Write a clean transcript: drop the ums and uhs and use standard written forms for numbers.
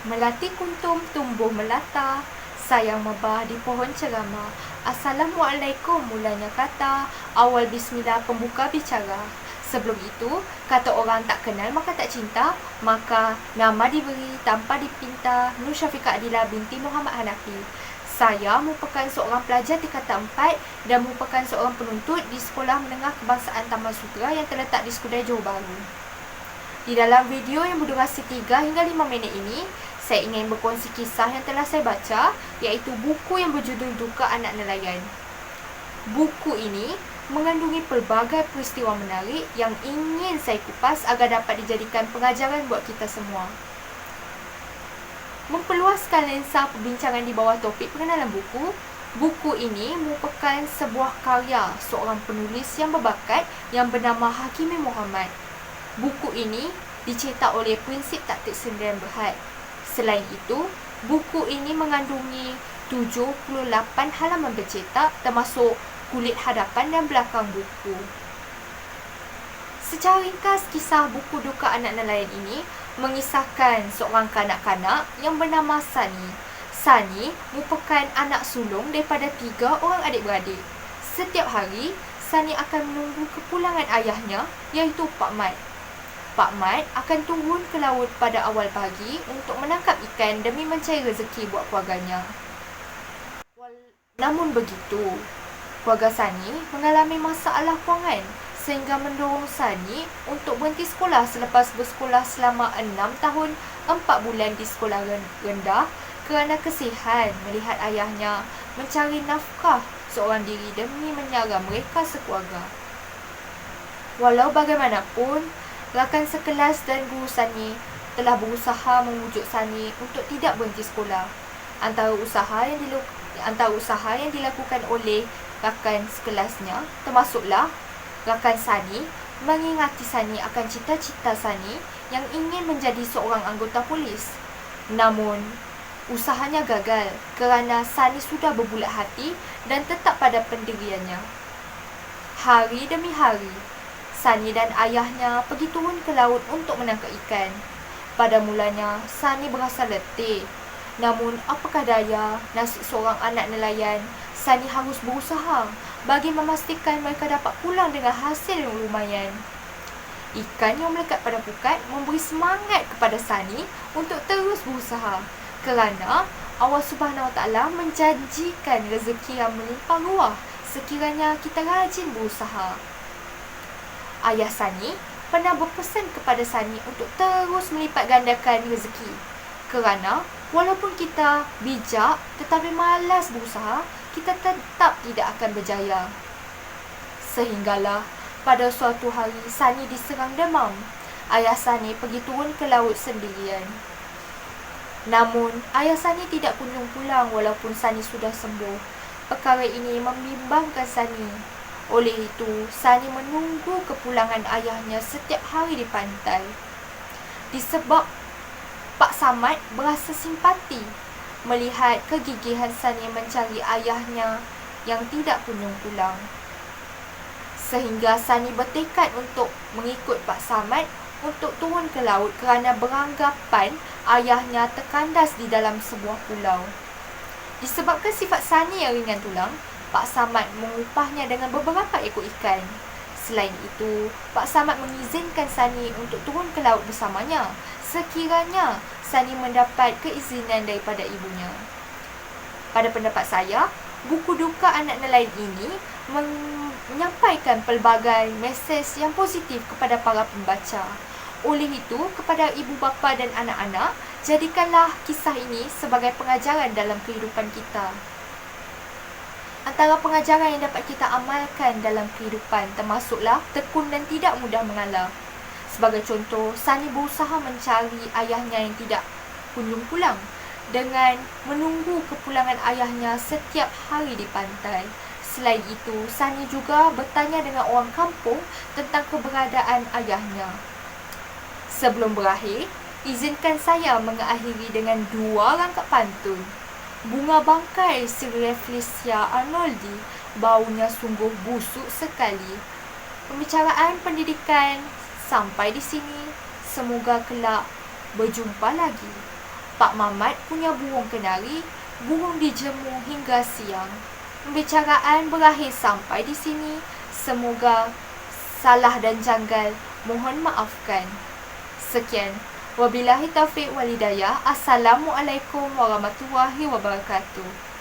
Melati kuntum tumbuh melata, sayang mebah di pohon cerama. Assalamualaikum mulanya kata, awal bismillah pembuka bicara. Sebelum itu, kata orang tak kenal maka tak cinta, maka nama diberi tanpa dipinta, Nur Syafiqah Adila binti Muhammad Hanafi. Saya merupakan seorang pelajar tingkatan 4 dan merupakan seorang penuntut di Sekolah Menengah Kebangsaan Taman Sutera yang terletak di Skudai Johor Bahru. Di dalam video yang berdurasi 3 hingga 5 minit ini, saya ingin berkongsi kisah yang telah saya baca, iaitu buku yang berjudul Duka Anak Nelayan. Buku ini mengandungi pelbagai peristiwa menarik yang ingin saya kupas agar dapat dijadikan pengajaran buat kita semua. Memperluaskan lensa perbincangan di bawah topik pengenalan buku, buku ini merupakan sebuah karya seorang penulis yang berbakat yang bernama Hakimi Muhammad. Buku ini dicetak oleh Prinsip Taktik Sendirian Berhad. Selain itu, buku ini mengandungi 78 halaman bercetak termasuk kulit hadapan dan belakang buku. Secara ringkas, kisah buku Duka Anak Nelayan ini mengisahkan seorang kanak-kanak yang bernama Sani. Sani merupakan anak sulung daripada 3 orang adik-beradik. Setiap hari, Sani akan menunggu kepulangan ayahnya, iaitu Pak Mat. Pak Mat akan turun ke laut pada awal pagi untuk menangkap ikan demi mencari rezeki buat keluarganya. Namun begitu, keluarga Sani mengalami masalah kewangan sehingga mendorong Sani untuk berhenti sekolah selepas bersekolah selama 6 tahun 4 bulan di sekolah rendah kerana kesihan melihat ayahnya mencari nafkah seorang diri demi menyara mereka sekeluarga. Walau bagaimanapun, rakan sekelas dan guru Sani telah berusaha memujuk Sani untuk tidak berhenti sekolah. Antara usaha yang dilakukan oleh rakan sekelasnya termasuklah rakan Sani mengingati Sani akan cita-cita Sani yang ingin menjadi seorang anggota polis. Namun, usahanya gagal kerana Sani sudah berbulat hati dan tetap pada pendiriannya. Hari demi hari, Sani dan ayahnya pergi turun ke laut untuk menangkap ikan. Pada mulanya, Sani berasa letih. Namun, apakah daya, nasib seorang anak nelayan, Sani harus berusaha bagi memastikan mereka dapat pulang dengan hasil yang lumayan. Ikan yang melekat pada pukat memberi semangat kepada Sani untuk terus berusaha kerana Allah Subhanahu Wa Taala menjanjikan rezeki yang melimpah ruah sekiranya kita rajin berusaha. Ayah Sani pernah berpesan kepada Sani untuk terus melipat gandakan rezeki kerana walaupun kita bijak tetapi malas berusaha, kita tetap tidak akan berjaya. Sehinggalah pada suatu hari Sani diserang demam. Ayah Sani pergi turun ke laut sendirian. Namun, ayah Sani tidak kunjung pulang walaupun Sani sudah sembuh. Perkara ini membimbangkan Sani. Oleh itu, Sani menunggu kepulangan ayahnya setiap hari di pantai. Disebab Pak Samad berasa simpati melihat kegigihan Sani mencari ayahnya yang tidak kunjung pulang. Sehingga Sani bertekad untuk mengikut Pak Samad untuk turun ke laut kerana beranggapan ayahnya terkandas di dalam sebuah pulau. Disebabkan sifat Sani yang ringan tulang, Pak Samad mengupahnya dengan beberapa ekor ikan. Selain itu, Pak Samad mengizinkan Sani untuk turun ke laut bersamanya sekiranya Sani mendapat keizinan daripada ibunya. Pada pendapat saya, buku Duka Anak Nelayan ini menyampaikan pelbagai mesej yang positif kepada para pembaca. Oleh itu, kepada ibu bapa dan anak-anak, jadikanlah kisah ini sebagai pengajaran dalam kehidupan kita. Antara pengajaran yang dapat kita amalkan dalam kehidupan termasuklah tekun dan tidak mudah mengalah. Sebagai contoh, Sani berusaha mencari ayahnya yang tidak kunjung pulang dengan menunggu kepulangan ayahnya setiap hari di pantai. Selain itu, Sani juga bertanya dengan orang kampung tentang keberadaan ayahnya. Sebelum berakhir, izinkan saya mengakhiri dengan 2 rangkap pantun. Bunga bangkai Sir Rafflesia Arnoldi, baunya sungguh busuk sekali. Pembicaraan pendidikan sampai di sini. Semoga kelak berjumpa lagi. Pak Mamat punya burung kenari, burung dijemur hingga siang. Pembicaraan berakhir sampai di sini. Semoga salah dan janggal mohon maafkan. Sekian. Wabillahi taufiq walhidayah. Assalamualaikum warahmatullahi wabarakatuh.